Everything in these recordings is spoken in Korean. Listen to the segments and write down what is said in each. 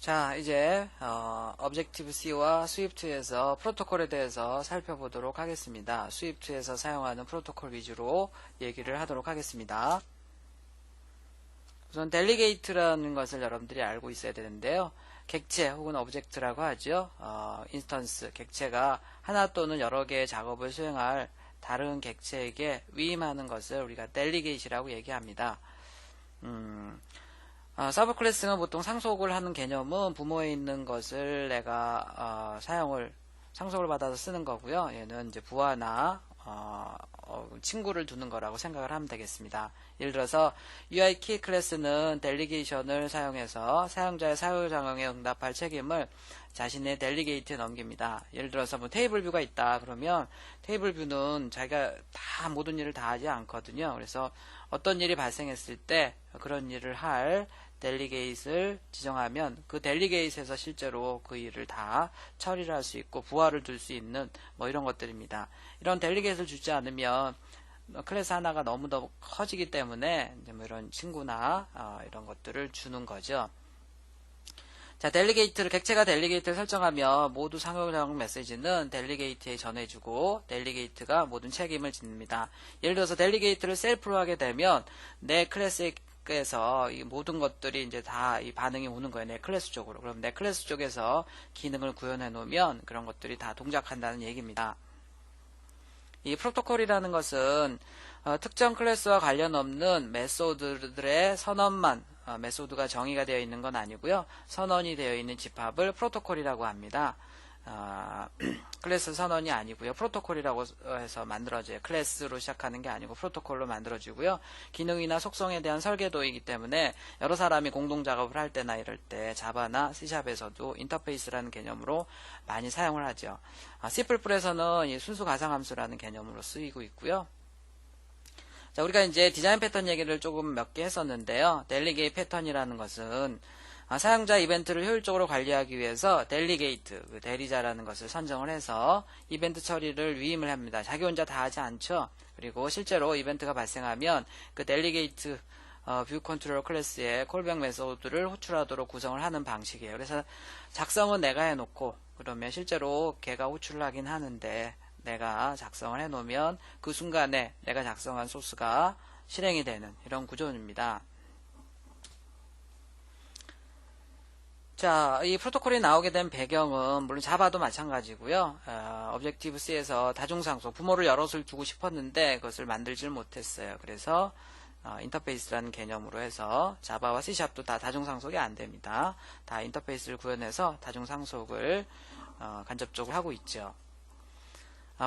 자, 이제 Objective-C와 스위프트에서 프로토콜에 대해서 살펴보도록 하겠습니다. 스위프트에서 사용하는 프로토콜 위주로 얘기를 하도록 하겠습니다. 우선 델리게이트라는 것을 여러분들이 알고 있어야 되는데요. 객체 혹은 오브젝트라고 하죠. 인스턴스, 객체가 하나 또는 여러 개의 작업을 수행할 다른 객체에게 위임하는 것을 우리가 델리게이트라고 얘기합니다. 서브 클래스는 보통 상속을 하는 개념은 부모에 있는 것을 내가 상속을 받아서 쓰는 거고요. 얘는 이제 부하나 친구를 두는 거라고 생각을 하면 되겠습니다. 예를 들어서 UI 키 클래스는 델리게이션을 사용해서 사용자의 사유 상황에 응답할 책임을 자신의 델리게이트에 넘깁니다. 예를 들어서 뭐 테이블 뷰가 있다 그러면 테이블 뷰는 자기가 다 모든 일을 다 하지 않거든요. 그래서 어떤 일이 발생했을 때 그런 일을 할 델리게이트를 지정하면 그 델리게이트에서 실제로 그 일을 다 처리를 할 수 있고 부하를 둘 수 있는 뭐 이런 것들입니다. 이런 델리게이트를 주지 않으면 클래스 하나가 너무 더 커지기 때문에 이제 뭐 이런 친구나 이런 것들을 주는 거죠. 자, 객체가 델리게이트를 설정하면 모두 상호작용 메시지는 델리게이트에 전해주고 델리게이트가 모든 책임을 집니다. 예를 들어서 델리게이트를 셀프로 하게 되면 내 클래스에서 이 모든 것들이 이제 다 이 반응이 오는 거예요. 내 클래스 쪽으로. 그럼 내 클래스 쪽에서 기능을 구현해 놓으면 그런 것들이 다 동작한다는 얘기입니다. 이 프로토콜이라는 것은 특정 클래스와 관련 없는 메소드들의 선언만 메소드가 정의가 되어 있는 건 아니고요. 선언이 되어 있는 집합을 프로토콜이라고 합니다. 클래스 선언이 아니고요. 프로토콜이라고 해서 만들어져요. 클래스로 시작하는 게 아니고 프로토콜로 만들어지고요. 기능이나 속성에 대한 설계도이기 때문에 여러 사람이 공동 작업을 할 때나 이럴 때 자바나 C샵에서도 인터페이스라는 개념으로 많이 사용을 하죠. C++에서는 순수 가상함수라는 개념으로 쓰이고 있고요. 자, 우리가 이제 디자인 패턴 얘기를 조금 몇 개 했었는데요. 델리게이트 패턴이라는 것은 사용자 이벤트를 효율적으로 관리하기 위해서 델리게이트, 그 대리자라는 것을 선정을 해서 이벤트 처리를 위임을 합니다. 자기 혼자 다 하지 않죠. 그리고 실제로 이벤트가 발생하면 그 델리게이트 뷰 컨트롤 클래스의 콜백 메소드를 호출하도록 구성을 하는 방식이에요. 그래서 작성은 내가 해놓고 그러면 실제로 걔가 호출을 하긴 하는데 내가 작성을 해놓으면 그 순간에 내가 작성한 소스가 실행이 되는 이런 구조입니다. 자, 이 프로토콜이 나오게 된 배경은 물론 자바도 마찬가지고요. Objective-C에서 다중상속, 부모를 여럿을 두고 싶었는데 그것을 만들질 못했어요. 그래서 인터페이스라는 개념으로 해서 자바와 C샵도 다 다중상속이 안 됩니다. 다 인터페이스를 구현해서 다중상속을 간접적으로 하고 있죠.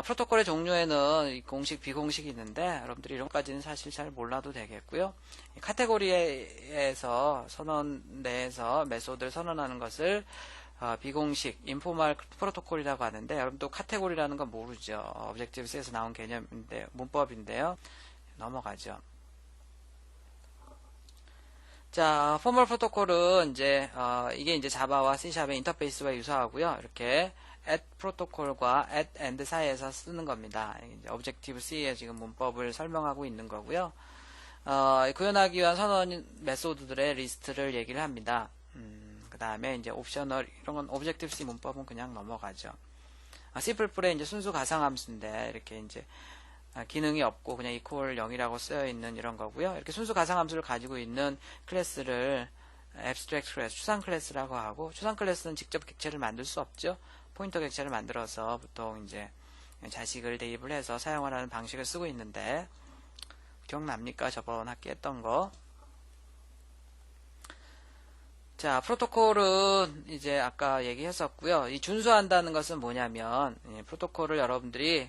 프로토콜의 종류에는 공식, 비공식이 있는데 여러분들이 이런 것까지는 사실 잘 몰라도 되겠고요. 카테고리에서 선언 내에서 메소드를 선언하는 것을 비공식, 인포멀 프로토콜이라고 하는데 여러분도 카테고리라는 건 모르죠. Objective-C에서 나온 개념인데 문법인데요. 넘어가죠. 자, 포멀 프로토콜은 이제 이게 이제 자바와 C샵의 인터페이스와 유사하고요. 이렇게 at 프로토콜과 at and 사이에서 쓰는 겁니다. Objective-C의 지금 문법을 설명하고 있는 거고요. 구현하기 위한 선언 메소드들의 리스트를 얘기를 합니다. 그 다음에 이제 옵셔널 이런 건 Objective-C 문법은 그냥 넘어가죠. C++의 이제 순수 가상함수인데 이렇게 이제 기능이 없고 그냥 equal 0이라고 쓰여 있는 이런 거고요. 이렇게 순수 가상함수를 가지고 있는 클래스를 abstract class, 추상 클래스라고 하고 추상 클래스는 직접 객체를 만들 수 없죠. 포인터 객체를 만들어서 보통 이제 자식을 대입을 해서 사용하라는 방식을 쓰고 있는데 기억납니까? 저번 학기 했던 거. 자, 프로토콜은 이제 아까 얘기했었고요. 이 준수한다는 것은 뭐냐면 프로토콜을 여러분들이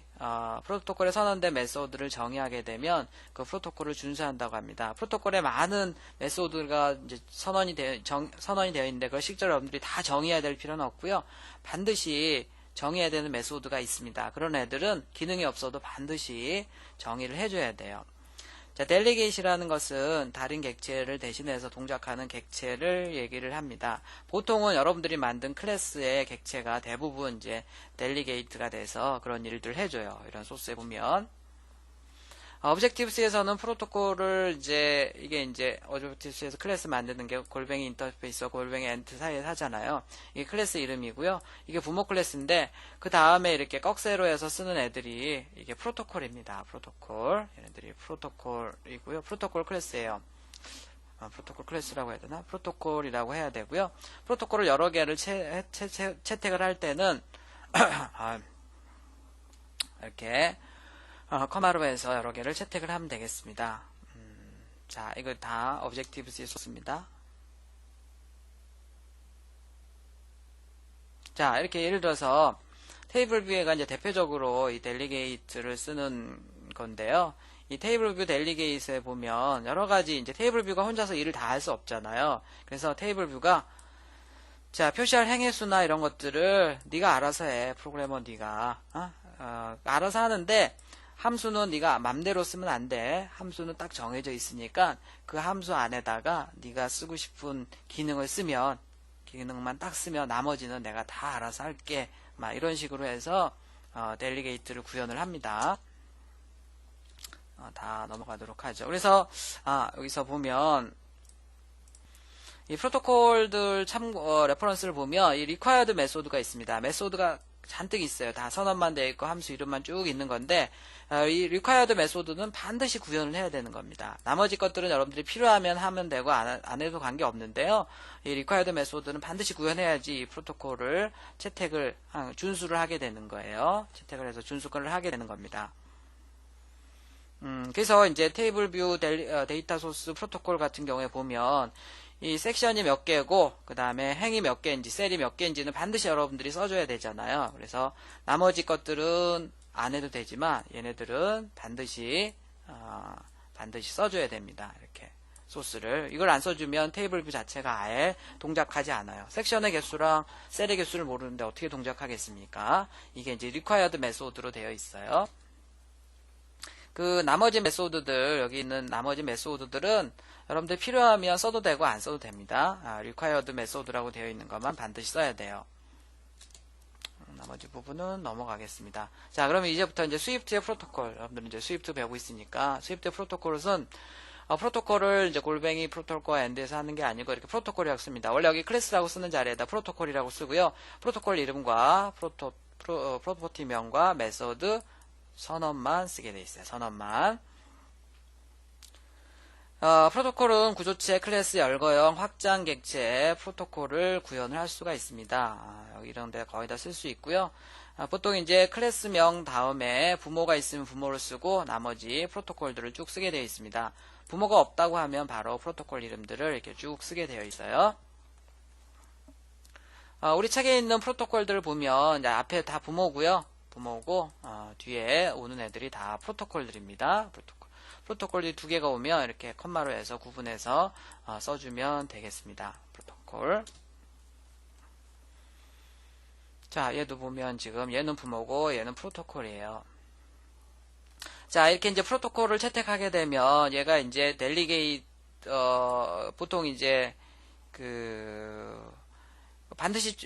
프로토콜에 선언된 메소드를 정의하게 되면 그 프로토콜을 준수한다고 합니다. 프로토콜에 많은 메소드가 이제 선언이 되어 있는데 그걸 실제로 여러분들이 다 정의해야 될 필요는 없고요. 반드시 정의해야 되는 메소드가 있습니다. 그런 애들은 기능이 없어도 반드시 정의를 해줘야 돼요. 자, 델리게이트라는 것은 다른 객체를 대신해서 동작하는 객체를 얘기를 합니다. 보통은 여러분들이 만든 클래스의 객체가 대부분 이제 델리게이트가 돼서 그런 일들을 해줘요. 이런 소스에 보면 오브젝티브스에서는 프로토콜을 이게 이제 오브젝티브스에서 클래스 만드는 게 골뱅이 인터페이스와 골뱅이 엔드 사이에 하잖아요. 이게 클래스 이름이고요. 이게 부모 클래스인데 그 다음에 이렇게 꺽쇠로해서 쓰는 애들이 이게 프로토콜입니다. 프로토콜. 얘네들이 프로토콜이고요. 프로토콜 클래스예요. 프로토콜 클래스라고 해야 되나? 프로토콜이라고 해야 되고요. 프로토콜을 여러 개를 채택을 할 때는 이렇게 커마로 해서 여러 개를 채택을 하면 되겠습니다. 자, 이거 다 오브젝티브스에 쏟습니다. 자, 이렇게 예를 들어서 테이블 뷰가 이제 대표적으로 이 델리게이트를 쓰는 건데요. 이 테이블 뷰 델리게이트에 보면 여러 가지 이제 테이블 뷰가 혼자서 일을 다 할 수 없잖아요. 그래서 테이블 뷰가 자, 표시할 행해수나 이런 것들을 네가 알아서 해. 프로그래머 네가 알아서 하는데 함수는 네가 맘대로 쓰면 안 돼. 함수는 딱 정해져 있으니까 그 함수 안에다가 네가 쓰고 싶은 기능을 쓰면 기능만 딱 쓰면 나머지는 내가 다 알아서 할게. 막 이런 식으로 해서 델리게이트를 구현을 합니다. 다 넘어가도록 하죠. 그래서 여기서 보면 이 프로토콜들 레퍼런스를 보면 이 required 메소드가 있습니다. 메소드가 잔뜩 있어요. 다 선언만 되어 있고 함수 이름만 쭉 있는 건데 이 required 메소드는 반드시 구현을 해야 되는 겁니다. 나머지 것들은 여러분들이 필요하면 하면 되고 안 해도 관계 없는데요. 이 required 메소드는 반드시 구현해야지 이 프로토콜을 채택을 준수를 하게 되는 거예요. 채택을 해서 준수권을 하게 되는 겁니다. 그래서 이제 테이블 뷰 데이터 소스 프로토콜 같은 경우에 보면 이 섹션이 몇 개고 그 다음에 행이 몇 개인지 셀이 몇 개인지는 반드시 여러분들이 써줘야 되잖아요. 그래서 나머지 것들은 안 해도 되지만 얘네들은 반드시 써줘야 됩니다. 이렇게 소스를 이걸 안 써주면 테이블 뷰 자체가 아예 동작하지 않아요. 섹션의 개수랑 셀의 개수를 모르는데 어떻게 동작하겠습니까? 이게 이제 required 메소드로 되어 있어요. 그 나머지 메소드들 여기 있는 나머지 메소드들은 여러분들 필요하면 써도 되고 안 써도 됩니다. required 메소드라고 되어 있는 것만 반드시 써야 돼요. 나머지 부분은 넘어가겠습니다. 자, 그러면 이제부터 이제 스위프트의 프로토콜 여러분들은 이제 스위프트 배우고 있으니까 스위프트의 프로토콜은 프로토콜을 이제 골뱅이 프로토콜과 엔드에서 하는 게 아니고 이렇게 프로토콜이라고 씁니다. 원래 여기 클래스라고 쓰는 자리에다 프로토콜이라고 쓰고요. 프로토콜 이름과 프로퍼티명과 메소드 선언만 쓰게 돼 있어요. 선언만. 프로토콜은 구조체, 클래스, 열거형, 확장, 객체, 프로토콜을 구현을 할 수가 있습니다. 여기 이런 데 거의 다 쓸 수 있고요. 보통 이제 클래스명 다음에 부모가 있으면 부모를 쓰고 나머지 프로토콜들을 쭉 쓰게 되어 있습니다. 부모가 없다고 하면 바로 프로토콜 이름들을 이렇게 쭉 쓰게 되어 있어요. 우리 책에 있는 프로토콜들을 보면 이제 앞에 다 부모고요. 부모고 뒤에 오는 애들이 다 프로토콜들입니다. 프로토콜이 두 개가 오면 이렇게 컴마로 해서 구분해서 써주면 되겠습니다. 프로토콜. 자, 얘도 보면 지금 얘는 부모고 얘는 프로토콜이에요. 자, 이렇게 이제 프로토콜을 채택하게 되면 얘가 이제 델리게이트 보통 이제 반드시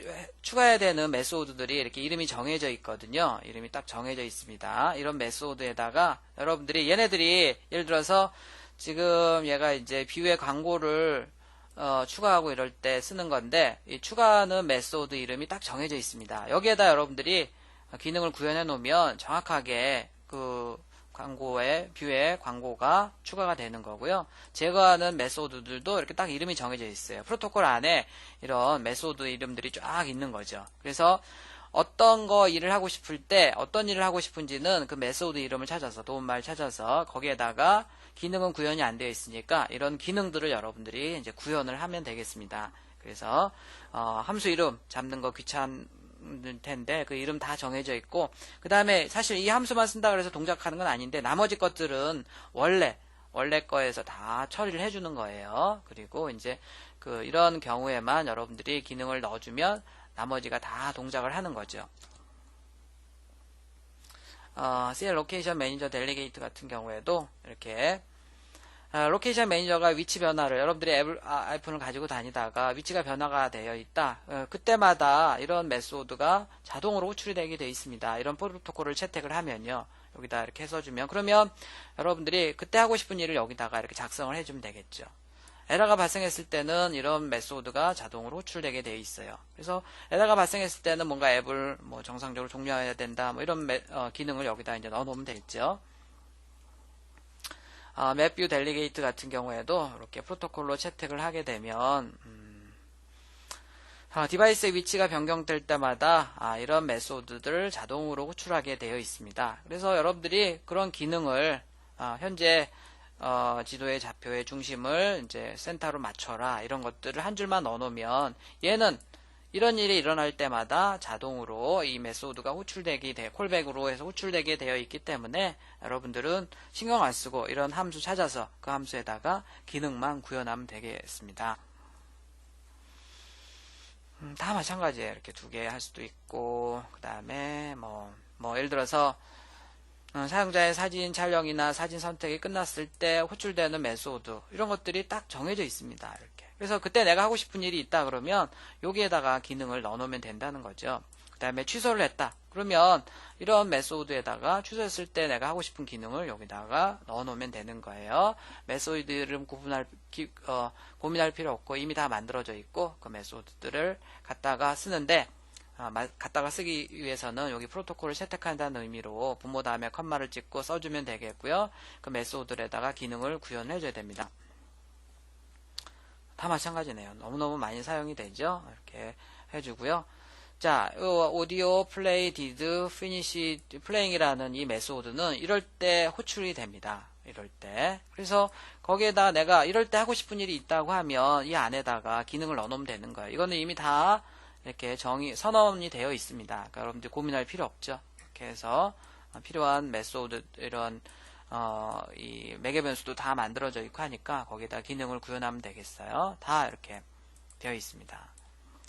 추가해야 되는 메소드들이 이렇게 이름이 정해져 있거든요. 이름이 딱 정해져 있습니다. 이런 메소드에다가 여러분들이 얘네들이 예를 들어서 지금 얘가 이제 뷰의 광고를 추가하고 이럴 때 쓰는 건데 이 추가하는 메소드 이름이 딱 정해져 있습니다. 여기에다 여러분들이 기능을 구현해 놓으면 정확하게 그 뷰에 광고가 추가가 되는 거고요. 제거하는 메소드들도 이렇게 딱 이름이 정해져 있어요. 프로토콜 안에 이런 메소드 이름들이 쫙 있는 거죠. 그래서 어떤 일을 하고 싶을 때 어떤 일을 하고 싶은지는 그 메소드 이름을 찾아서 도움말 찾아서 거기에다가 기능은 구현이 안 되어 있으니까 이런 기능들을 여러분들이 이제 구현을 하면 되겠습니다. 그래서 함수 이름 잡는 거 귀찮 텐데 그 이름 다 정해져 있고 그 다음에 사실 이 함수만 쓴다 그래서 동작하는 건 아닌데 나머지 것들은 원래 거에서 다 처리를 해주는 거예요. 그리고 이제 이런 경우에만 여러분들이 기능을 넣어주면 나머지가 다 동작을 하는 거죠. CL 로케이션 매니저 델리게이트 같은 경우에도 이렇게 로케이션 매니저가 위치 변화를 여러분들이 아이폰을 가지고 다니다가 위치가 변화가 되어 있다. 그때마다 이런 메소드가 자동으로 호출이 되게 되어 있습니다. 이런 프로토콜을 채택을 하면요. 여기다 이렇게 써주면, 그러면 여러분들이 그때 하고 싶은 일을 여기다가 이렇게 작성을 해주면 되겠죠. 에러가 발생했을 때는 이런 메소드가 자동으로 호출되게 되어 있어요. 그래서 에러가 발생했을 때는 뭔가 앱을 뭐 정상적으로 종료해야 된다, 뭐 이런 기능을 여기다 이제 넣어 놓으면 되겠죠. 맵뷰 델리게이트 같은 경우에도 이렇게 프로토콜로 채택을 하게 되면 디바이스의 위치가 변경될 때마다 이런 메소드들을 자동으로 호출하게 되어 있습니다. 그래서 여러분들이 그런 기능을 현재 지도의 좌표의 중심을 이제 센터로 맞춰라, 이런 것들을 한 줄만 넣어놓으면 얘는 이런 일이 일어날 때마다 자동으로 이 메소드가 콜백으로 해서 호출되게 되어 있기 때문에 여러분들은 신경 안 쓰고 이런 함수 찾아서 그 함수에다가 기능만 구현하면 되겠습니다. 다 마찬가지예요. 이렇게 두 개 할 수도 있고, 그 다음에 뭐 예를 들어서 사용자의 사진 촬영이나 사진 선택이 끝났을 때 호출되는 메소드, 이런 것들이 딱 정해져 있습니다. 이렇게. 그래서 그때 내가 하고 싶은 일이 있다 그러면 여기에다가 기능을 넣어놓으면 된다는 거죠. 그 다음에 취소를 했다 그러면 이런 메소드에다가 취소했을 때 내가 하고 싶은 기능을 여기다가 넣어놓으면 되는 거예요. 메소드를 고민할 필요 없고 이미 다 만들어져 있고, 그 메소드들을 갖다가 쓰는데, 갖다가 쓰기 위해서는 여기 프로토콜을 채택한다는 의미로 부모 다음에 컴마를 찍고 써주면 되겠고요. 그 메소드에다가 기능을 구현해 줘야 됩니다. 다 마찬가지네요. 너무너무 많이 사용이 되죠. 이렇게 해주고요. 자, 오디오 플레이 디드 피니시 플레잉이라는 이 메소드는 이럴 때 호출이 됩니다. 이럴 때. 그래서 거기에다 내가 이럴 때 하고 싶은 일이 있다고 하면 이 안에다가 기능을 넣어놓으면 되는 거예요. 이거는 이미 다 이렇게 선언이 되어 있습니다. 그러니까 여러분들 고민할 필요 없죠. 이렇게 해서 필요한 메소드, 이런 이 매개 변수도 다 만들어져 있고 하니까 거기다 기능을 구현하면 되겠어요. 다 이렇게 되어 있습니다.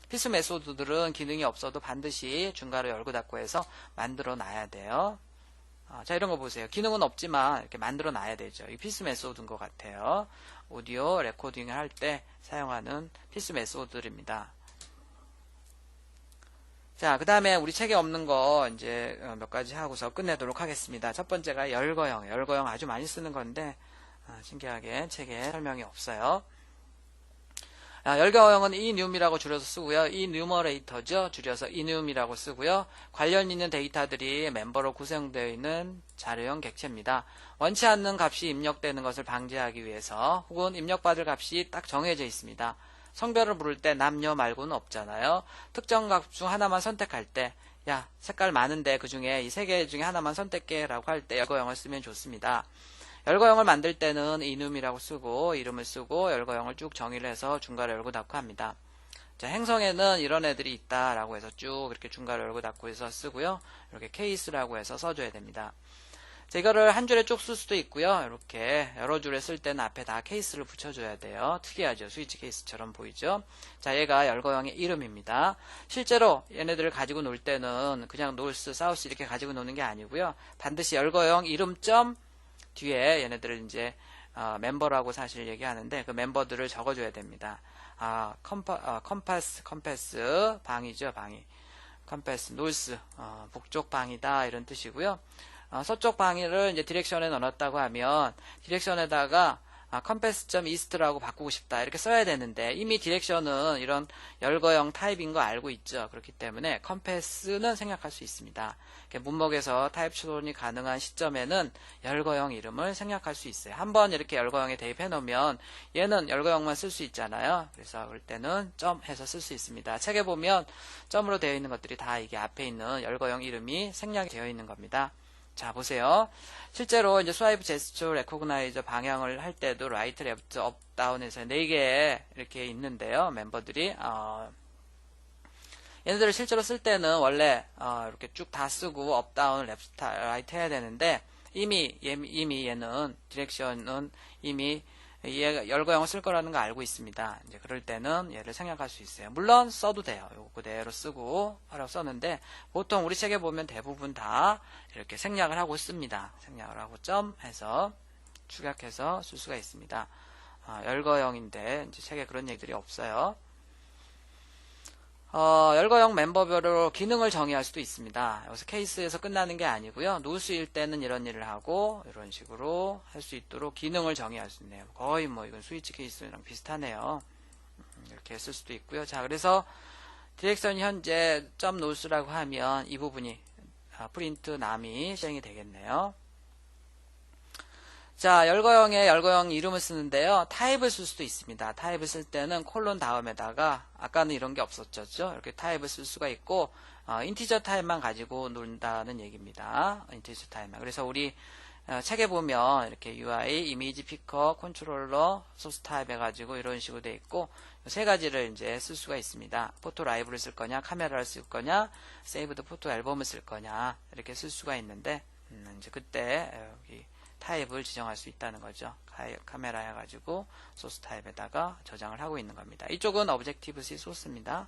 필수 메소드들은 기능이 없어도 반드시 중괄호 열고 닫고 해서 만들어 놔야 돼요. 자, 이런 거 보세요. 기능은 없지만 이렇게 만들어 놔야 되죠. 이 필수 메소드인 것 같아요. 오디오 레코딩을 할 때 사용하는 필수 메소드들입니다. 자, 그 다음에 우리 책에 없는 거 이제 몇 가지 하고서 끝내도록 하겠습니다. 첫 번째가 열거형. 열거형 아주 많이 쓰는 건데 신기하게 책에 설명이 없어요. 열거형은 enum이라고 줄여서 쓰고요. enumerator죠. 줄여서 enum이라고 쓰고요. 관련 있는 데이터들이 멤버로 구성되어 있는 자료형 객체입니다. 원치 않는 값이 입력되는 것을 방지하기 위해서 혹은 입력받을 값이 딱 정해져 있습니다. 성별을 부를 때 남녀 말고는 없잖아요. 특정 값 중 하나만 선택할 때, 야, 색깔 많은데 그 중에 이 세 개 중에 하나만 선택해 라고 할 때 열거형을 쓰면 좋습니다. 열거형을 만들 때는 enum이라고 쓰고 이름을 쓰고 열거형을 쭉 정의를 해서 중괄호 열고 닫고 합니다. 자, 행성에는 이런 애들이 있다라고 해서 쭉 이렇게 중괄호 열고 닫고 해서 쓰고요. 이렇게 케이스라고 해서 써줘야 됩니다. 자, 이거를 한 줄에 쭉 쓸 수도 있고요. 이렇게 여러 줄에 쓸 때는 앞에 다 케이스를 붙여줘야 돼요. 특이하죠. 스위치 케이스처럼 보이죠. 자, 얘가 열거형의 이름입니다. 실제로 얘네들을 가지고 놀 때는 그냥 노스, 사우스 이렇게 가지고 노는 게 아니고요. 반드시 열거형 이름점 뒤에 얘네들을 이제 멤버라고 사실 얘기하는데 그 멤버들을 적어줘야 됩니다. 컴패스 방이죠. 방이. 컴패스 노스 북쪽 방이다 이런 뜻이고요. 서쪽 방위를 이제 디렉션에 넣어놨다고 하면 디렉션에다가 compass.east라고 바꾸고 싶다 이렇게 써야 되는데 이미 디렉션은 이런 열거형 타입인 거 알고 있죠. 그렇기 때문에 compass는 생략할 수 있습니다. 문목에서 타입 추론이 가능한 시점에는 열거형 이름을 생략할 수 있어요. 한번 이렇게 열거형에 대입해 놓으면 얘는 열거형만 쓸 수 있잖아요. 그래서 그럴 때는 점 해서 쓸 수 있습니다. 책에 보면 점으로 되어 있는 것들이 다 이게 앞에 있는 열거형 이름이 생략이 되어 있는 겁니다. 자, 보세요. 실제로 이제 스와이프 제스처 레코그나이저 방향을 할 때도 라이트, 레프트, 업, 다운에서 4개 이렇게 있는데요. 멤버들이 얘네들을 실제로 쓸 때는 원래 이렇게 쭉 다 쓰고 업, 다운, 레프트, 라이트 해야 되는데 이미 얘는 디렉션은 이미 얘가 열거형을 쓸 거라는 거 알고 있습니다. 이제 그럴 때는 얘를 생략할 수 있어요. 물론 써도 돼요. 요거 그대로 쓰고 하라고 썼는데 보통 우리 책에 보면 대부분 다 이렇게 생략을 하고 씁니다. 생략을 하고 점 해서 축약해서 쓸 수가 있습니다. 열거형인데 이제 책에 그런 얘기들이 없어요. 열거형 멤버별로 기능을 정의할 수도 있습니다. 여기서 케이스에서 끝나는 게 아니고요. 노스일 때는 이런 일을 하고 이런 식으로 할 수 있도록 기능을 정의할 수 있네요. 거의 뭐 이건 스위치 케이스랑 비슷하네요. 이렇게 쓸 수도 있고요. 자, 그래서 디렉션 현재 점 노스라고 하면 이 부분이 프린트 남이 실행이 되겠네요. 자, 열거형 이름을 쓰는데요. 타입을 쓸 수도 있습니다. 타입을 쓸 때는 콜론 다음에다가 아까는 이런 게 없었죠. 이렇게 타입을 쓸 수가 있고 인티저 타입만 가지고 논다는 얘기입니다. 인티저 타입만. 그래서 우리 책에 보면 이렇게 UI, 이미지 피커, 컨트롤러, 소스 타입 해가지고 이런 식으로 돼 있고 세 가지를 이제 쓸 수가 있습니다. 포토 라이브를 쓸 거냐, 카메라를 쓸 거냐, 세이브드 포토 앨범을 쓸 거냐 이렇게 쓸 수가 있는데 이제 그때 여기 타입을 지정할 수 있다는 거죠. 카메라 해가지고 소스 타입에다가 저장을 하고 있는 겁니다. 이쪽은 Objective-C 소스입니다.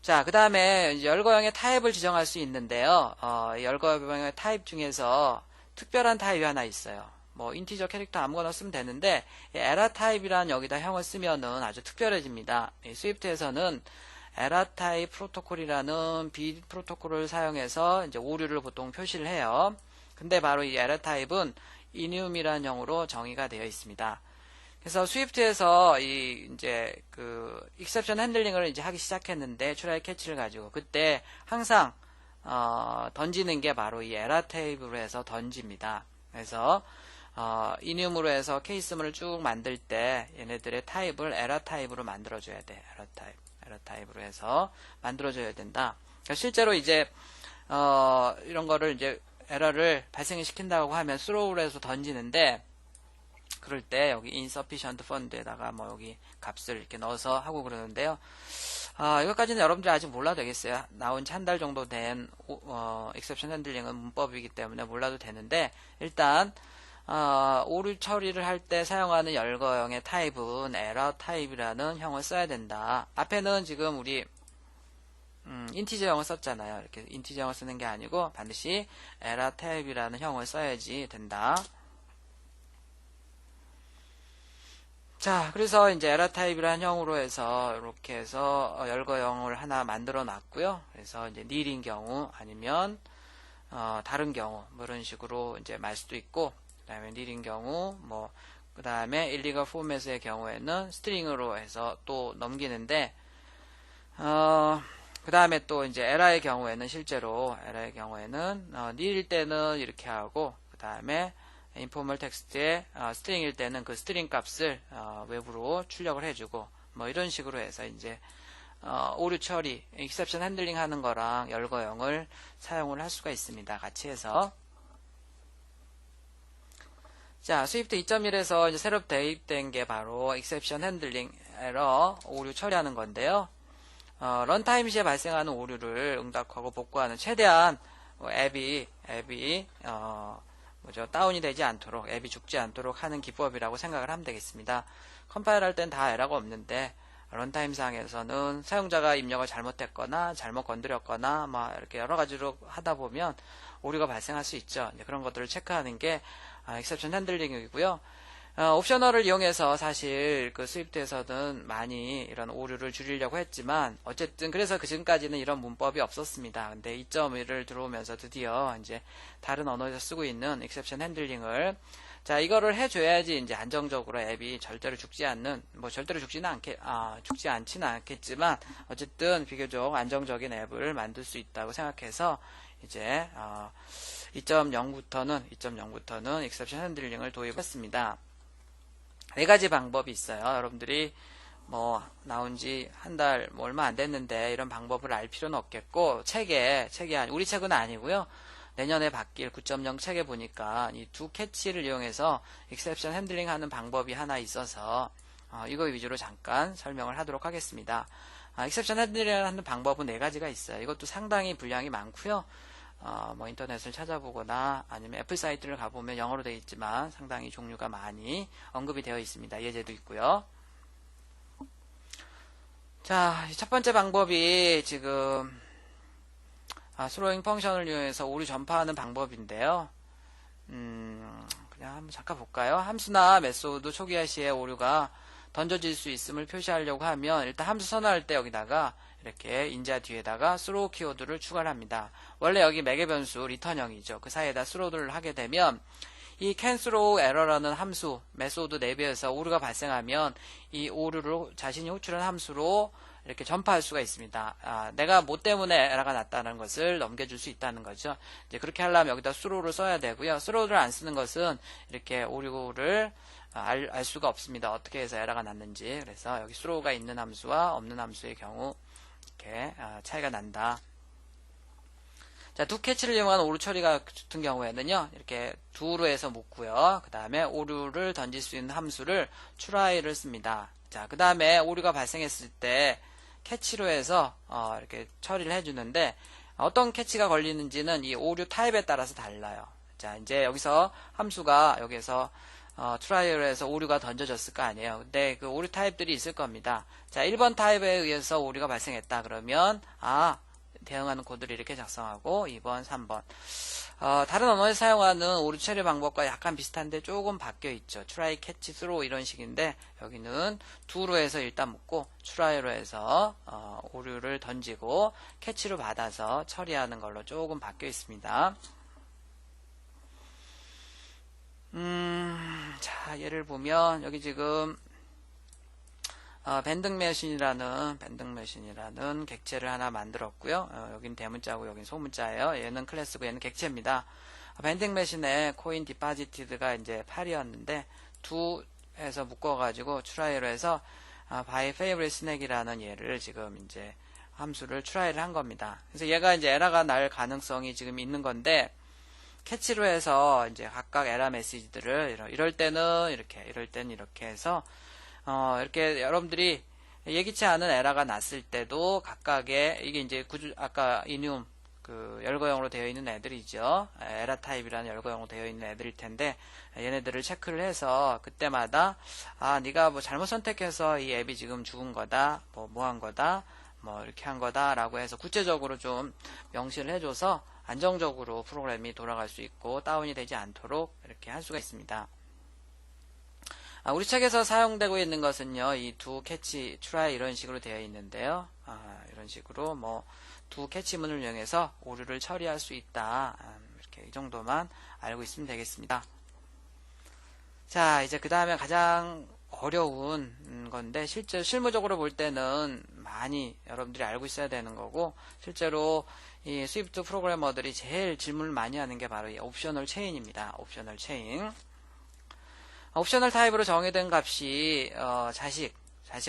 자, 그 다음에 열거형의 타입을 지정할 수 있는데요. 열거형의 타입 중에서 특별한 타입이 하나 있어요. 뭐 인티저 캐릭터 아무거나 쓰면 되는데 에라 타입이란 여기다 형을 쓰면은 아주 특별해집니다. 스위프트에서는 에라 타입 프로토콜이라는 B 프로토콜을 사용해서 이제 오류를 보통 표시를 해요. 근데 바로 이 에러 타입은 enum이라는 형으로 정의가 되어 있습니다. 그래서 스위프트에서 이제 익셉션 핸들링을 이제 하기 시작했는데 트라이 캐치를 가지고 그때 항상 던지는 게 바로 이 에러 타입으로 해서 던집니다. 그래서 enum으로 해서 케이스문을 쭉 만들 때 얘네들의 타입을 에러 타입으로 만들어줘야 돼. 에러 타입으로 해서 만들어줘야 된다. 그러니까 실제로 이제 이런 거를 이제 에러를 발생을 시킨다고 하면 throw를 해서 던지는데 그럴 때 여기 insufficient fund에다가 뭐 여기 값을 이렇게 넣어서 하고 그러는데요. 이것까지는 여러분들이 아직 몰라도 되겠어요. 나온 지 한 달 정도 된 exception handling은 문법이기 때문에 몰라도 되는데 일단 오류 처리를 할 때 사용하는 열거형의 타입은 error 타입이라는 형을 써야 된다. 앞에는 지금 우리 인티저형을 썼잖아요. 이렇게 인티저형을 쓰는 게 아니고 반드시 error 타입이라는 형을 써야지 된다. 자, 그래서 이제 error 타입이라는 형으로 해서 이렇게 해서 열거형을 하나 만들어 놨고요. 그래서 이제 nil인 경우 아니면 다른 경우 뭐 이런 식으로 이제 말 수도 있고 그다음에 nil인 경우 뭐 그다음에 illegal format의 경우에는 string으로 해서 또 넘기는데 그 다음에 또 이제 에라의 경우에는 실제로 에라의 경우에는 nil일 때는 이렇게 하고 그 다음에 인포멀 텍스트에 스트링일 때는 그 스트링 값을 외부로 출력을 해주고 뭐 이런 식으로 해서 이제 오류 처리, 익셉션 핸들링 하는 거랑 열거형을 사용을 할 수가 있습니다. 같이 해서 자, 스위프트 2.1에서 이제 새로 대입된 게 바로 익셉션 핸들링 에러 오류 처리하는 건데요. 런타임 시에 발생하는 오류를 응답하고 복구하는 최대한 앱이 다운이 되지 않도록 앱이 죽지 않도록 하는 기법이라고 생각을 하면 되겠습니다. 컴파일 할 땐 다 에러가 없는데 런타임 상에서는 사용자가 입력을 잘못했거나 잘못 건드렸거나 막 이렇게 여러 가지로 하다 보면 오류가 발생할 수 있죠. 이제 그런 것들을 체크하는 게 익셉션 핸들링이고요. 옵셔널을 이용해서 사실 그 스위프트에서는 많이 이런 오류를 줄이려고 했지만 어쨌든 그래서 그 지금까지는 이런 문법이 없었습니다. 근데 2.1을 들어오면서 드디어 이제 다른 언어에서 쓰고 있는 익셉션 핸들링을 자 이거를 해줘야지 이제 안정적으로 앱이 절대로 죽지 않는 뭐 절대로 죽지 않지는 않겠지만 어쨌든 비교적 안정적인 앱을 만들 수 있다고 생각해서 이제 2.0부터는 익셉션 핸들링을 도입했습니다. 네 가지 방법이 있어요. 여러분들이 뭐 나온 지 한 달 뭐 얼마 안 됐는데 이런 방법을 알 필요는 없겠고 우리 책은 아니고요. 내년에 바뀔 9.0 책에 보니까 이 두 캐치를 이용해서 익셉션 핸들링 하는 방법이 하나 있어서 이거 위주로 잠깐 설명을 하도록 하겠습니다. 익셉션 핸들링 하는 방법은 네 가지가 있어요. 이것도 상당히 분량이 많고요. 뭐 인터넷을 찾아보거나 아니면 애플 사이트를 가보면 영어로 되어 있지만 상당히 종류가 많이 언급이 되어 있습니다. 예제도 있고요. 자, 첫 번째 방법이 지금 스로잉 펑션을 이용해서 오류 전파하는 방법인데요. 그냥 한번 잠깐 볼까요? 함수나 메소드 초기화 시에 오류가 던져질 수 있음을 표시하려고 하면 일단 함수 선언할 때 여기다가 이렇게 인자 뒤에다가 throw 키워드를 추가를 합니다. 원래 여기 매개 변수 리턴형이죠. 그 사이에다 throw를 하게 되면 이 can throw error라는 함수 메소드 내부에서 오류가 발생하면 이 오류를 자신이 호출한 함수로 이렇게 전파할 수가 있습니다. 내가 뭐 때문에 에러가 났다는 것을 넘겨줄 수 있다는 거죠. 이제 그렇게 하려면 여기다 throw를 써야 되고요. throw를 안 쓰는 것은 이렇게 오류를 알 수가 없습니다. 어떻게 해서 에러가 났는지. 그래서 여기 throw가 있는 함수와 없는 함수의 경우 이렇게 차이가 난다. 자, do catch를 이용한 오류 처리 같은 경우에는요, 이렇게 do로 해서 묶고요. 그 다음에 오류를 던질 수 있는 함수를 try를 씁니다. 자, 그 다음에 오류가 발생했을 때 catch로 해서 이렇게 처리를 해주는데 어떤 catch가 걸리는지는 이 오류 타입에 따라서 달라요. 자, 이제 여기서 함수가 여기서 try로 해서 오류가 던져졌을 거 아니에요. 근데 그 오류 타입들이 있을 겁니다. 자, 1번 타입에 의해서 오류가 발생했다 그러면 대응하는 코드를 이렇게 작성하고 2번, 3번. 다른 언어에 사용하는 오류 처리 방법과 약간 비슷한데 조금 바뀌어 있죠. try, catch, throw 이런 식인데 여기는 do로 해서 일단 묶고 try로 해서 오류를 던지고 catch로 받아서 처리하는 걸로 조금 바뀌어 있습니다. 자, 예를 보면 여기 지금 밴딩 머신이라는 객체를 하나 만들었고요. 여긴 대문자고 여긴 소문자예요. 얘는 클래스고 얘는 객체입니다. 밴딩 머신에 코인 디파지티드가 이제 8이었는데 do에서 묶어가지고 try로 해서 by favorite snack이라는 얘를 지금 이제 함수를 try를 한 겁니다. 그래서 얘가 이제 에러가 날 가능성이 지금 있는 건데 캐치로 해서 이제 각각 에러 메시지들을 이럴 때는 이렇게, 이럴 때는 이렇게 해서 이렇게 여러분들이 예기치 않은 에러가 났을 때도 각각의 이게 이제 아까 인움 열거형으로 되어 있는 애들이죠. 에러 타입이라는 열거형으로 되어 있는 애들일 텐데 얘네들을 체크를 해서 그때마다 네가 뭐 잘못 선택해서 이 앱이 지금 죽은 거다, 뭐 한 거다, 뭐 이렇게 한 거다라고 해서 구체적으로 좀 명시를 해줘서 안정적으로 프로그램이 돌아갈 수 있고 다운이 되지 않도록 이렇게 할 수가 있습니다. 우리 책에서 사용되고 있는 것은요, 이 do, catch, try 이런 식으로 되어 있는데요. 이런 식으로 뭐 do, catch문을 이용해서 오류를 처리할 수 있다. 이렇게 이 정도만 알고 있으면 되겠습니다. 자, 이제 그 다음에 가장 어려운 건데 실무적으로 볼 때는 많이 여러분들이 알고 있어야 되는 거고 실제로 이 스위프트 프로그래머들이 제일 질문을 많이 하는 게 바로 이 옵셔널 체인입니다. 옵셔널 체인. 옵셔널 타입으로 정의된 값이 자식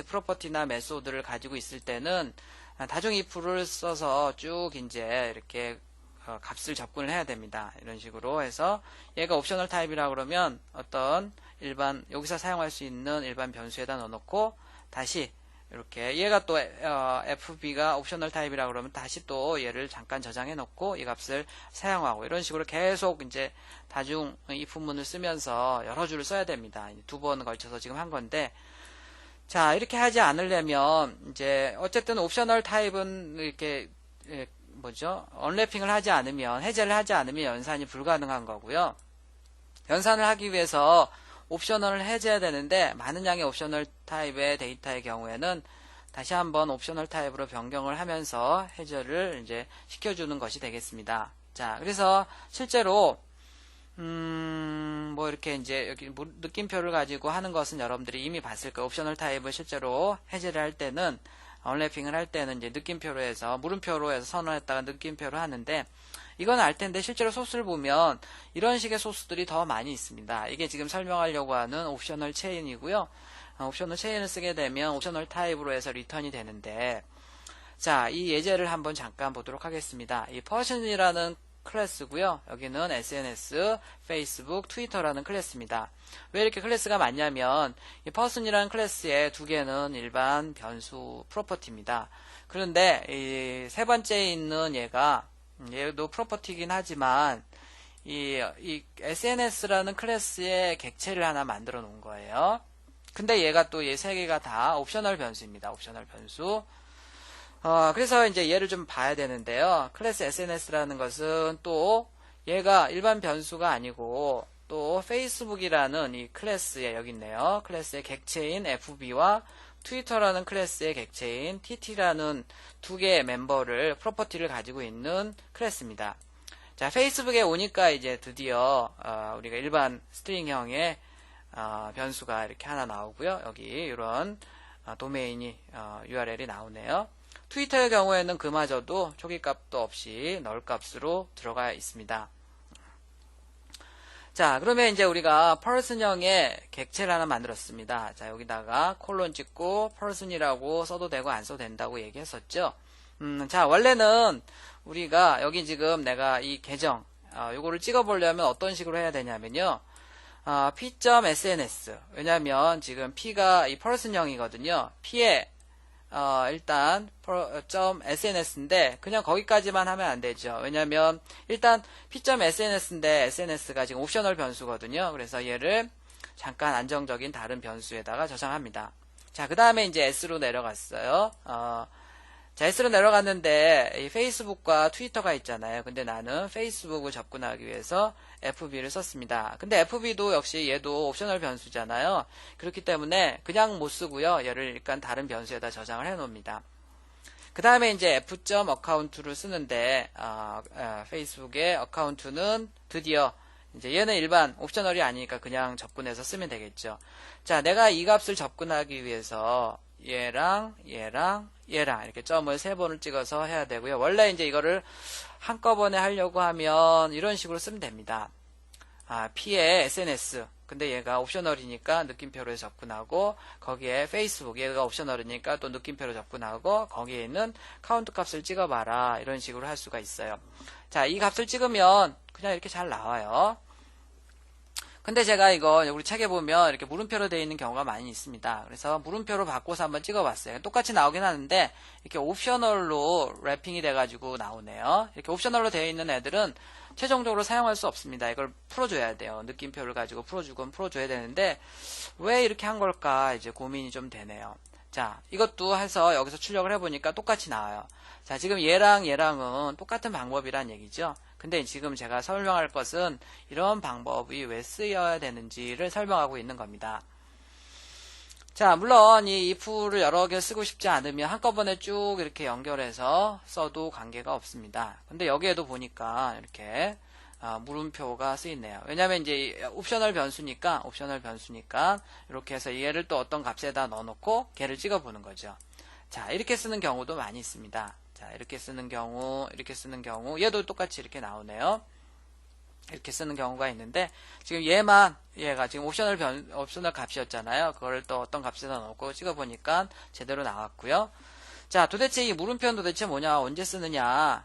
프로퍼티나 메소드를 가지고 있을 때는 다중 if를 써서 쭉 이제 이렇게 값을 접근을 해야 됩니다. 이런 식으로 해서 얘가 옵셔널 타입이라 그러면 어떤 일반 여기서 사용할 수 있는 일반 변수에다 넣어놓고 다시 이렇게 얘가 또 fb가 옵셔널 타입이라 그러면 다시 또 얘를 잠깐 저장해 놓고 이 값을 사용하고 이런 식으로 계속 이제 다중 if문을 쓰면서 여러 줄을 써야 됩니다. 두 번 걸쳐서 지금 한 건데 자 이렇게 하지 않으려면 이제 어쨌든 옵셔널 타입은 이렇게 언래핑을 하지 않으면 해제를 하지 않으면 연산이 불가능한 거고요. 연산을 하기 위해서 옵셔널을 해제해야 되는데 많은 양의 옵셔널 타입의 데이터의 경우에는 다시 한번 옵셔널 타입으로 변경을 하면서 해제를 이제 시켜주는 것이 되겠습니다. 자, 그래서 실제로 뭐 이렇게 이제 여기 느낌표를 가지고 하는 것은 여러분들이 이미 봤을 거예요. 옵셔널 타입을 실제로 해제를 할 때는 언래핑을 할 때는 이제 느낌표로 해서 물음표로 해서 선언했다가 느낌표로 하는데 이건 알 텐데 실제로 소스를 보면 이런 식의 소스들이 더 많이 있습니다. 이게 지금 설명하려고 하는 옵셔널 체인이고요. 옵셔널 체인을 쓰게 되면 옵셔널 타입으로 해서 리턴이 되는데 자, 이 예제를 한번 잠깐 보도록 하겠습니다. 이 person이라는 클래스고요. 여기는 SNS, 페이스북, 트위터라는 클래스입니다. 왜 이렇게 클래스가 많냐면 이 person이라는 클래스의 두 개는 일반 변수 프로퍼티입니다. 그런데 이 세 번째에 있는 얘도 프로퍼티이긴 하지만 이 SNS라는 클래스의 객체를 하나 만들어 놓은 거예요. 근데 얘가 또 얘 세 개가 다 옵셔널 변수입니다. 옵셔널 변수. 그래서 이제 얘를 좀 봐야 되는데요. 클래스 SNS라는 것은 또 얘가 일반 변수가 아니고 또 페이스북이라는 이 클래스에 여기 있네요. 클래스의 객체인 FB와 트위터라는 클래스의 객체인 TT라는 두 개의 멤버를 프로퍼티를 가지고 있는 클래스입니다. 자, 페이스북에 오니까 이제 드디어 우리가 일반 스트링형의 변수가 이렇게 하나 나오고요. 여기 이런 도메인이 URL이 나오네요. 트위터의 경우에는 그마저도 초기값도 없이 널 값으로 들어가 있습니다. 자, 그러면 이제 우리가 person형의 객체를 하나 만들었습니다. 자, 여기다가 콜론 찍고 person이라고 써도 되고 안 써도 된다고 얘기했었죠. 자, 원래는 우리가 여기 지금 내가 이 계정 요거를 찍어보려면 어떤 식으로 해야 되냐면요. p.sns 왜냐면 지금 p가 이 person형이거든요. p에 일단 .sns인데 그냥 거기까지만 하면 안 되죠. 왜냐면 일단 p.sns인데 sns가 지금 옵셔널 변수거든요. 그래서 얘를 잠깐 안정적인 다른 변수에다가 저장합니다. 자, 그 다음에 이제 s로 내려갔어요. 자, S로 내려갔는데 이 페이스북과 트위터가 있잖아요. 근데 나는 페이스북을 접근하기 위해서 FB를 썼습니다. 근데 FB도 역시 얘도 옵셔널 변수잖아요. 그렇기 때문에 그냥 못 쓰고요. 얘를 일단 다른 변수에다 저장을 해 놓습니다. 그 다음에 이제 f.account를 쓰는데 페이스북의 어카운트는 드디어 이제 얘는 일반 옵셔널이 아니니까 그냥 접근해서 쓰면 되겠죠. 자, 내가 이 값을 접근하기 위해서 얘랑 이렇게 점을 3번을 찍어서 해야 되고요. 원래 이제 이거를 한꺼번에 하려고 하면 이런 식으로 쓰면 됩니다. P에 SNS 근데 얘가 옵셔널이니까 느낌표로 접근하고 거기에 페이스북 얘가 옵셔널이니까 또 느낌표로 접근하고 거기에 있는 카운트 값을 찍어봐라 이런 식으로 할 수가 있어요. 자, 이 값을 찍으면 그냥 이렇게 잘 나와요. 근데 제가 이거 우리 책에 보면 이렇게 물음표로 되어 있는 경우가 많이 있습니다. 그래서 물음표로 바꿔서 한번 찍어봤어요. 똑같이 나오긴 하는데 이렇게 옵셔널로 랩핑이 돼가지고 나오네요. 이렇게 옵셔널로 되어 있는 애들은 최종적으로 사용할 수 없습니다. 이걸 풀어줘야 돼요. 느낌표를 가지고 풀어줘야 되는데 왜 이렇게 한 걸까 이제 고민이 좀 되네요. 자, 이것도 해서 여기서 출력을 해보니까 똑같이 나와요. 자, 지금 얘랑은 똑같은 방법이란 얘기죠. 근데 지금 제가 설명할 것은 이런 방법이 왜 쓰여야 되는지를 설명하고 있는 겁니다. 자, 물론 이 if를 여러 개 쓰고 싶지 않으면 한꺼번에 쭉 이렇게 연결해서 써도 관계가 없습니다. 근데 여기에도 보니까 이렇게 물음표가 쓰이네요. 왜냐면 이제 옵셔널 변수니까 이렇게 해서 얘를 또 어떤 값에다 넣어놓고 걔를 찍어보는 거죠. 자, 이렇게 쓰는 경우도 많이 있습니다. 자, 이렇게 쓰는 경우, 얘도 똑같이 이렇게 나오네요. 이렇게 쓰는 경우가 있는데, 지금 얘가 지금 옵셔널 값이었잖아요. 그걸 또 어떤 값에다 넣고 찍어보니까 제대로 나왔고요. 자, 도대체 이 물음표는 도대체 뭐냐, 언제 쓰느냐.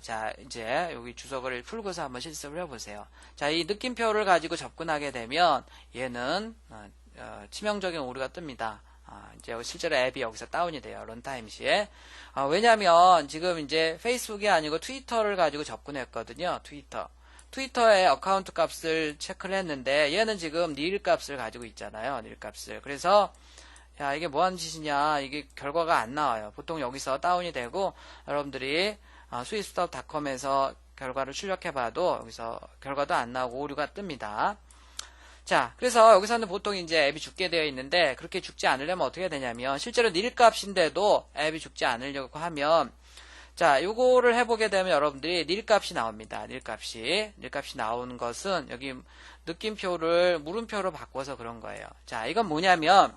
자, 이제 여기 주석을 풀고서 한번 실습을 해보세요. 자, 이 느낌표를 가지고 접근하게 되면 얘는 치명적인 오류가 뜹니다. 이제 실제로 앱이 여기서 다운이 돼요. 런타임 시에. 왜냐면 지금 이제 페이스북이 아니고 트위터를 가지고 접근했거든요. 트위터의 어카운트 값을 체크를 했는데 얘는 지금 닐 값을 가지고 있잖아요. 닐 값을. 그래서 야, 이게 뭐 하는 짓이냐. 이게 결과가 안 나와요. 보통 여기서 다운이 되고 여러분들이 sweetstuff.com에서 결과를 출력해봐도 여기서 결과도 안 나오고 오류가 뜹니다. 자, 그래서 여기서는 보통 이제 앱이 죽게 되어 있는데 그렇게 죽지 않으려면 어떻게 되냐면 실제로 닐 값인데도 앱이 죽지 않으려고 하면 자, 요거를 해보게 되면 여러분들이 닐 값이 나옵니다. 닐 값이 나오는 것은 여기 느낌표를 물음표로 바꿔서 그런 거예요. 자, 이건 뭐냐면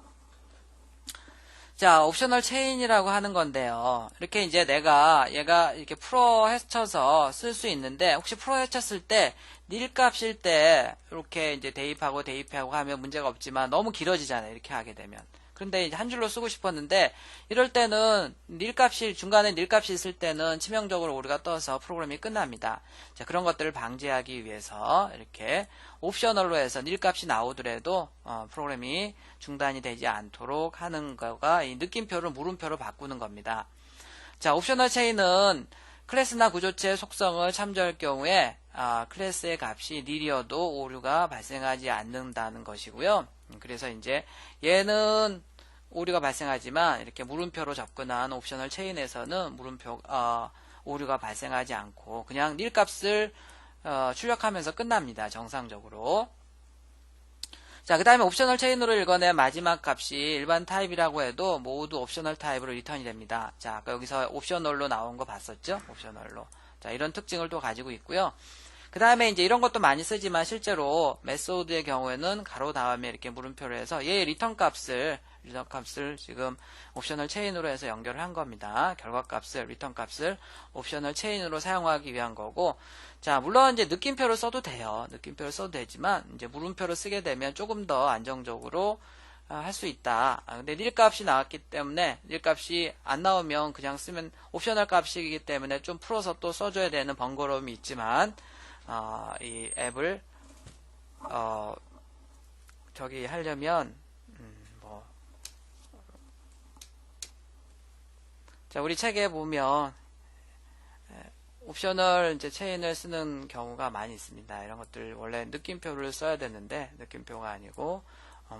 자, 옵셔널 체인이라고 하는 건데요. 이렇게 이제 얘가 이렇게 풀어 헤쳐서 쓸 수 있는데, 혹시 풀어 헤쳤을 때, 닐 값일 때, 이렇게 이제 대입하고 하면 문제가 없지만, 너무 길어지잖아요. 이렇게 하게 되면. 그런데 이제 한 줄로 쓰고 싶었는데, 이럴 때는 중간에 닐 값이 있을 때는 치명적으로 오류가 떠서 프로그램이 끝납니다. 자, 그런 것들을 방지하기 위해서, 이렇게 옵셔널로 해서 닐 값이 나오더라도, 프로그램이 중단이 되지 않도록 하는 거가 이 느낌표를 물음표로 바꾸는 겁니다. 자, 옵셔널 체인은 클래스나 구조체의 속성을 참조할 경우에 클래스의 값이 닐이어도 오류가 발생하지 않는다는 것이고요. 그래서 이제 얘는 오류가 발생하지만 이렇게 물음표로 접근한 옵셔널 체인에서는 오류가 발생하지 않고 그냥 닐 값을 출력하면서 끝납니다. 정상적으로. 자, 그 다음에 옵셔널 체인으로 읽어낸 마지막 값이 일반 타입이라고 해도 모두 옵셔널 타입으로 리턴이 됩니다. 자, 아까 여기서 옵셔널로 나온 거 봤었죠? 옵셔널로. 자, 이런 특징을 또 가지고 있고요. 그 다음에 이제 이런 것도 많이 쓰지만 실제로 메소드의 경우에는 가로 다음에 이렇게 물음표를 해서 얘의 리턴 값을 지금 옵셔널 체인으로 해서 연결을 한 겁니다. 결과 값을, 리턴 값을 옵셔널 체인으로 사용하기 위한 거고, 자, 물론 이제 느낌표를 써도 돼요. 느낌표를 써도 되지만, 이제 물음표를 쓰게 되면 조금 더 안정적으로 할 수 있다. 근데 닐 값이 나왔기 때문에, 닐 값이 안 나오면 그냥 쓰면 옵셔널 값이기 때문에 좀 풀어서 또 써줘야 되는 번거로움이 있지만, 이 앱을, 저기 하려면, 자, 우리 책에 보면, 옵셔널 이제 체인을 쓰는 경우가 많이 있습니다. 이런 것들 원래 느낌표를 써야 되는데, 느낌표가 아니고,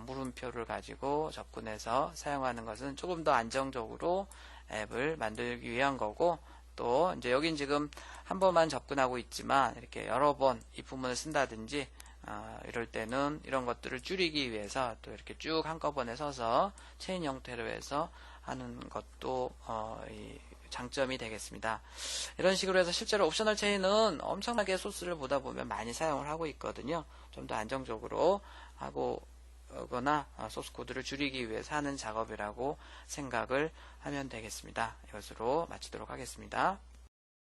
물음표를 가지고 접근해서 사용하는 것은 조금 더 안정적으로 앱을 만들기 위한 거고, 또 이제 여긴 지금 한 번만 접근하고 있지만 이렇게 여러 번 이 부분을 쓴다든지 이럴 때는 이런 것들을 줄이기 위해서 또 이렇게 쭉 한꺼번에 서서 체인 형태로 해서 하는 것도 이 장점이 되겠습니다. 이런 식으로 해서 실제로 옵셔널 체인은 엄청나게 소스를 보다 보면 많이 사용을 하고 있거든요. 좀 더 안정적으로 하고 거나 소스 코드를 줄이기 위해서 하는 작업이라고 생각을 하면 되겠습니다. 이것으로 마치도록 하겠습니다.